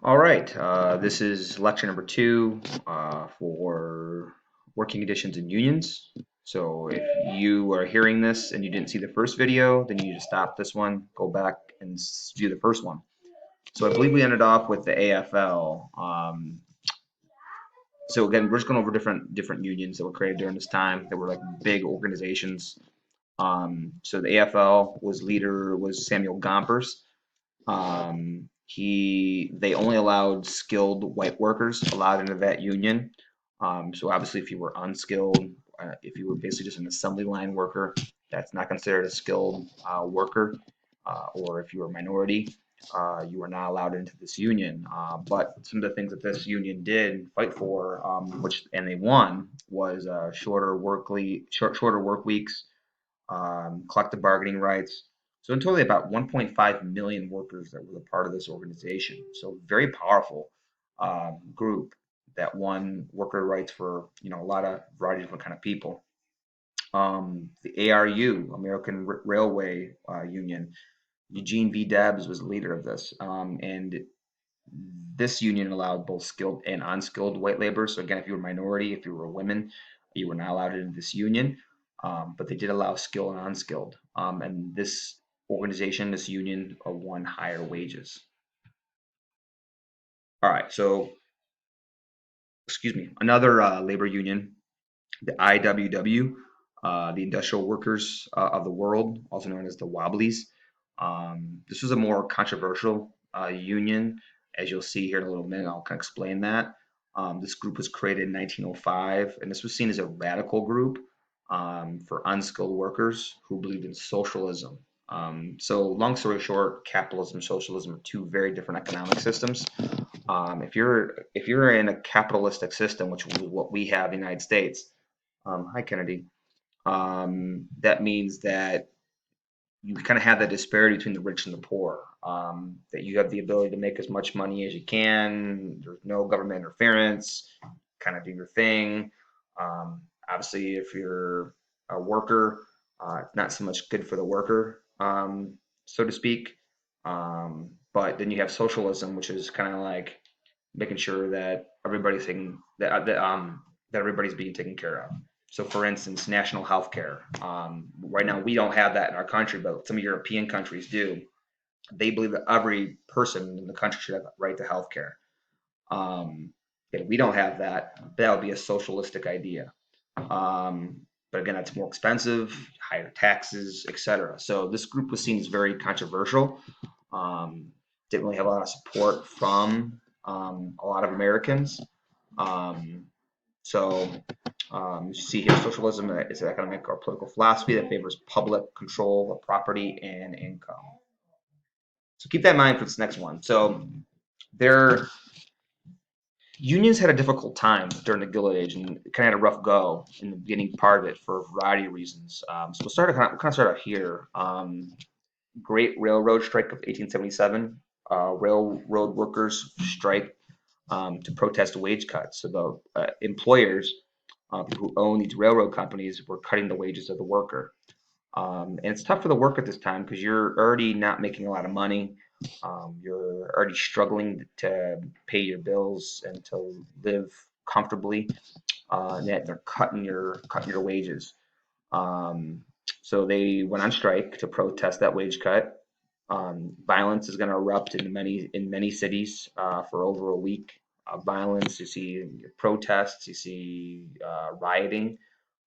All right, this is lecture number 2 for working conditions and unions. So if you are hearing this and you didn't see the first video, then you need to stop this one, go back and view the first one. So I believe we ended off with the AFL. So again, we're just going over different unions that were created during this time that were like big organizations. So the AFL was Samuel Gompers. They only allowed skilled white workers allowed into that union. So obviously, if you were unskilled, if you were basically just an assembly line worker, that's not considered a skilled worker. Or if you were a minority, you were not allowed into this union. But some of the things that this union did fight for, and they won, was shorter work weeks, collective bargaining rights. So in total, about 1.5 million workers that were a part of this organization. So very powerful group that won worker rights for a lot of variety of different kind of people. The ARU, American Railway Union, Eugene V. Debs was the leader of this, and this union allowed both skilled and unskilled white labor. So again, if you were a minority, if you were a woman, you were not allowed into this union. But they did allow skilled and unskilled. And this organization, this union, won higher wages. All right, so excuse me, another labor union, the IWW, the Industrial Workers of the World, also known as the Wobblies. This was a more controversial union, as you'll see here in a little minute. I'll kind of explain that. This group was created in 1905, and this was seen as a radical group for unskilled workers who believed in socialism. So, long story short, capitalism and socialism are two very different economic systems. If you're in a capitalistic system, which is what we have in the United States, hi Kennedy, that means that you kind of have that disparity between the rich and the poor. That you have the ability to make as much money as you can. There's no government interference. Kind of do your thing. Obviously, if you're a worker, it's not so much good for the worker, so to speak. But then you have socialism, which is kind of like making sure that that everybody's being taken care of. So, for instance, national health care. Right now, we don't have that in our country, but some European countries do. They believe that every person in the country should have a right to health care. And we don't have that. That would be a socialistic idea. But again, that's more expensive, higher taxes, etc. So this group was seen as very controversial. Didn't really have a lot of support from a lot of Americans. Um, so you see here, socialism is an economic or political philosophy that favors public control of property and income. So keep that in mind for this next one. So their unions had a difficult time during the Gilded Age and kind of had a rough go in the beginning part of it for a variety of reasons. So we'll start out here. Great Railroad Strike of 1877. Railroad workers strike to protest wage cuts. So the employers who own these railroad companies were cutting the wages of the worker. And it's tough for the worker at this time because you're already not making a lot of money. You're already struggling to pay your bills and to live comfortably. And yet they're cutting your wages. Um, so they went on strike to protest that wage cut. Violence is going to erupt in many cities for over a week. Violence, you see protests, you see rioting.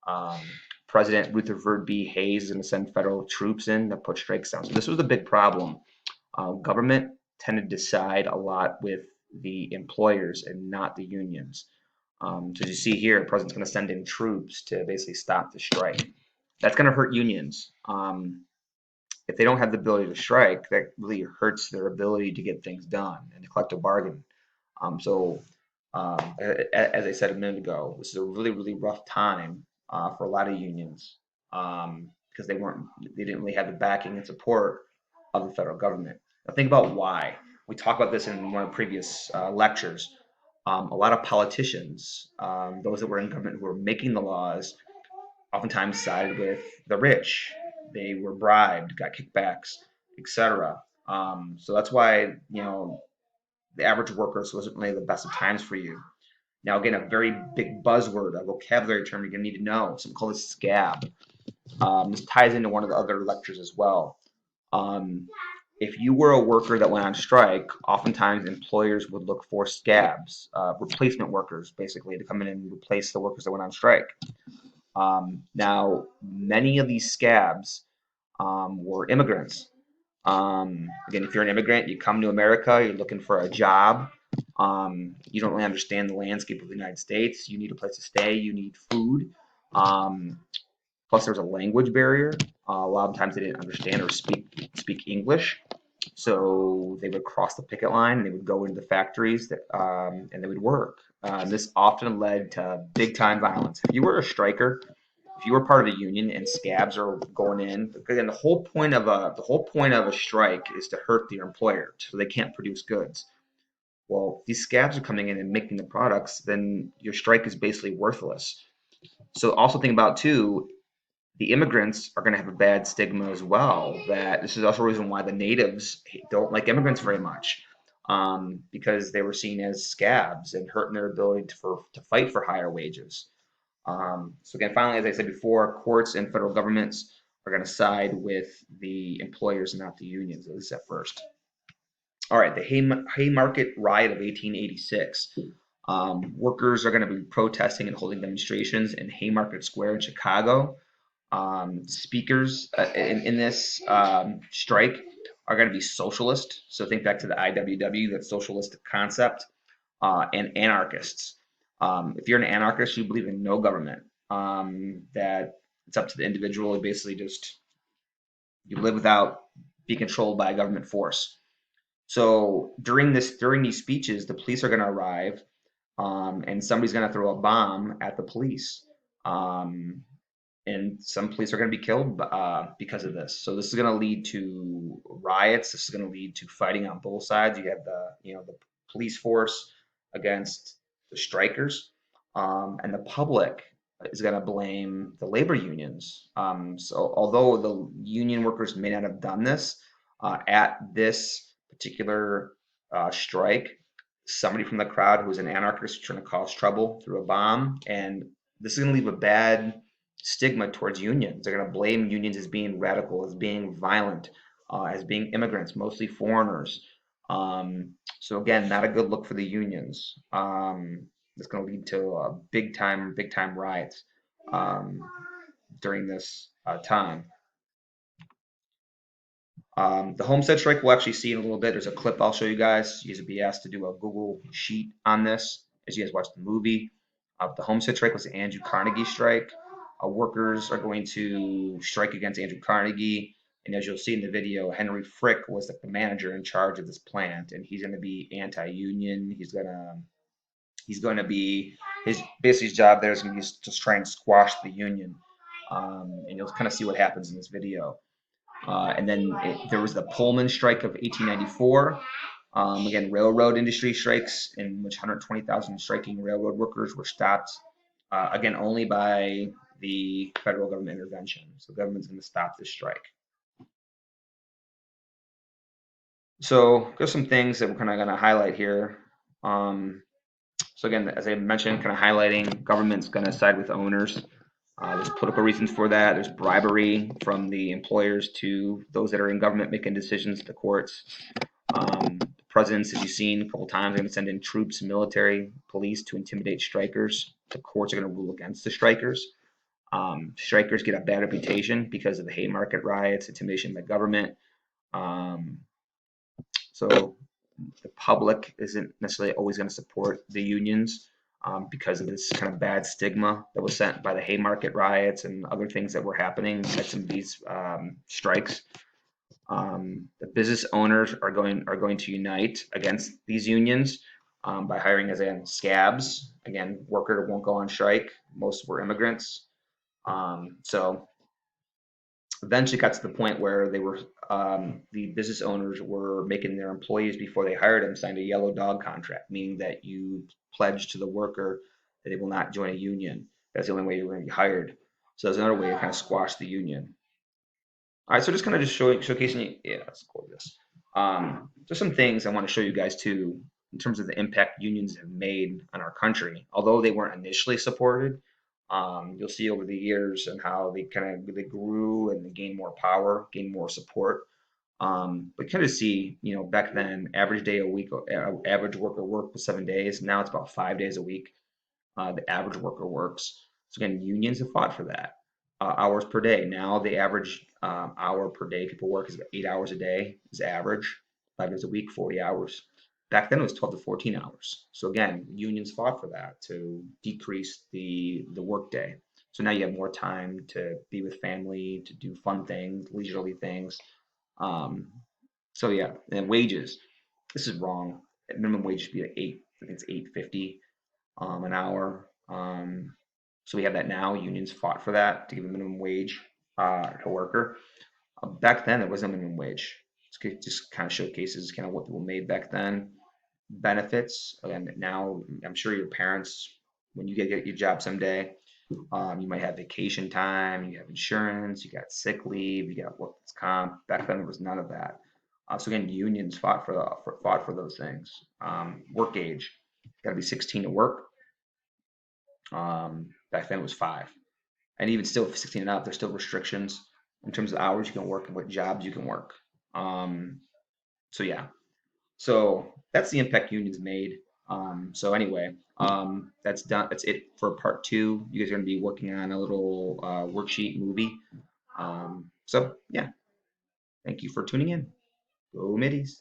Um, President Rutherford B. Hayes is going to send federal troops in to put strikes down. So this was a big problem. Government tended to side a lot with the employers and not the unions. So as you see here, the president's going to send in troops to basically stop the strike. That's going to hurt unions. If they don't have the ability to strike, that really hurts their ability to get things done and the collective bargain. So, as I said a minute ago, this is a really, really rough time for a lot of unions because they didn't really have the backing and support of the federal government. Now, think about why. We talked about this in one of the previous lectures. A lot of politicians, those that were in government who were making the laws, oftentimes sided with the rich. They were bribed, got kickbacks, etc. So that's why the average worker, so it wasn't really the best of times for you. Now, again, a very big buzzword, a vocabulary term you're going to need to know, something called a scab. This ties into one of the other lectures as well. Um, if you were a worker that went on strike, oftentimes employers would look for scabs, replacement workers, basically, to come in and replace the workers that went on strike. Now, many of these scabs were immigrants. Again, if you're an immigrant, you come to America, you're looking for a job. You don't really understand the landscape of the United States. You need a place to stay. You need food. Plus, there's a language barrier. A lot of times they didn't understand or speak English, so they would cross the picket line. And they would go into the factories and they would work. This often led to big time violence. If you were a striker, if you were part of a union and scabs are going in, again, the whole point of a strike is to hurt your employer, so they can't produce goods. Well, if these scabs are coming in and making the products, then your strike is basically worthless. So also think about too, the immigrants are going to have a bad stigma as well. That this is also a reason why the natives don't like immigrants very much, because they were seen as scabs and hurting their ability to fight for higher wages. So again, finally, as I said before, courts and federal governments are going to side with the employers and not the unions, at least at first. All right, the Haymarket Riot of 1886. Workers are going to be protesting and holding demonstrations in Haymarket Square in Chicago. Speakers in this strike are going to be socialist. So think back to the IWW, that socialist concept, and anarchists. If you're an anarchist, you believe in no government, that it's up to the individual. You basically just you live without being controlled by a government force. So during these speeches, the police are going to arrive, and somebody's going to throw a bomb at the police. Um, and some police are going to be killed because of this. So this is going to lead to riots. This is going to lead to fighting on both sides. You have the police force against the strikers, and the public is going to blame the labor unions. So although the union workers may not have done this at this particular strike, somebody from the crowd who's an anarchist trying to cause trouble threw a bomb, and this is going to leave a bad stigma towards unions. They're going to blame unions as being radical, as being violent, as being immigrants, mostly foreigners. So again, not a good look for the unions. It's going to lead to big time riots um, during this time. The Homestead Strike we'll actually see in a little bit. There's a clip I'll show you guys. You guys will be asked to do a Google sheet on this as you guys watch the movie. The Homestead Strike was the Andrew Carnegie strike. Workers are going to strike against Andrew Carnegie. And as you'll see in the video, Henry Frick was the manager in charge of this plant, and he's going to be anti-union. He's going to be his job there is going to be just try and squash the union. And you'll kind of see what happens in this video. And then there was the Pullman strike of 1894. Again, railroad industry strikes in which 120,000 striking railroad workers were stopped, again, only by the federal government intervention. So the government's going to stop this strike. So there's some things that we're kind of going to highlight here. So again, as I mentioned, kind of highlighting government's going to side with owners. There's political reasons for that. There's bribery from the employers to those that are in government making decisions, the courts. The presidents, as you've seen a couple times, are going to send in troops, military, police to intimidate strikers. The courts are going to rule against the strikers. Strikers get a bad reputation because of the Haymarket riots, intimidation by government. So the public isn't necessarily always going to support the unions because of this kind of bad stigma that was sent by the Haymarket riots and other things that were happening at some of these strikes. The business owners are going to unite against these unions by hiring, as in scabs. Again, worker won't go on strike. Most were immigrants. So eventually got to the point where the business owners were making their employees, before they hired them, sign a yellow dog contract, meaning that you pledge to the worker that they will not join a union. That's the only way you're going to be hired. So that's another way to kind of squash the union. All right, so showcasing. Yeah, let's close this. There's some things I want to show you guys too. in terms of the impact unions have made on our country. Although they weren't initially supported, you'll see over the years and how they grew and they gained more power, gained more support. But kind of see, back then, average day a week, average worker work was 7 days. Now it's about 5 days a week. The average worker works. So again, unions have fought for that. Hours per day. Now the average hour per day people work is about 8 hours a day is average. 5 days a week, 40 hours. Back then it was 12 to 14 hours. So again, unions fought for that to decrease the work day. So now you have more time to be with family, to do fun things, leisurely things. Um, so yeah, and wages. This is wrong. Minimum wage should be like I think it's 8.50 an hour. So we have that now. Unions fought for that to give a minimum wage to a worker. Back then, there wasn't a minimum wage. It just kind of showcases kind of what people made back then. Benefits, and now I'm sure your parents, when you get your job someday, you might have vacation time, you have insurance, you got sick leave, you got workers' comp. Back then, there was none of that. So again, unions fought for those things. Work age, got to be 16 to work. Back then it was 5. And even still, 16 and up, there's still restrictions in terms of hours you can work and what jobs you can work. So yeah, so that's the impact unions made. So anyway, that's done. That's it for part 2. You guys are going to be working on a little worksheet movie. So yeah, thank you for tuning in. Go Middies.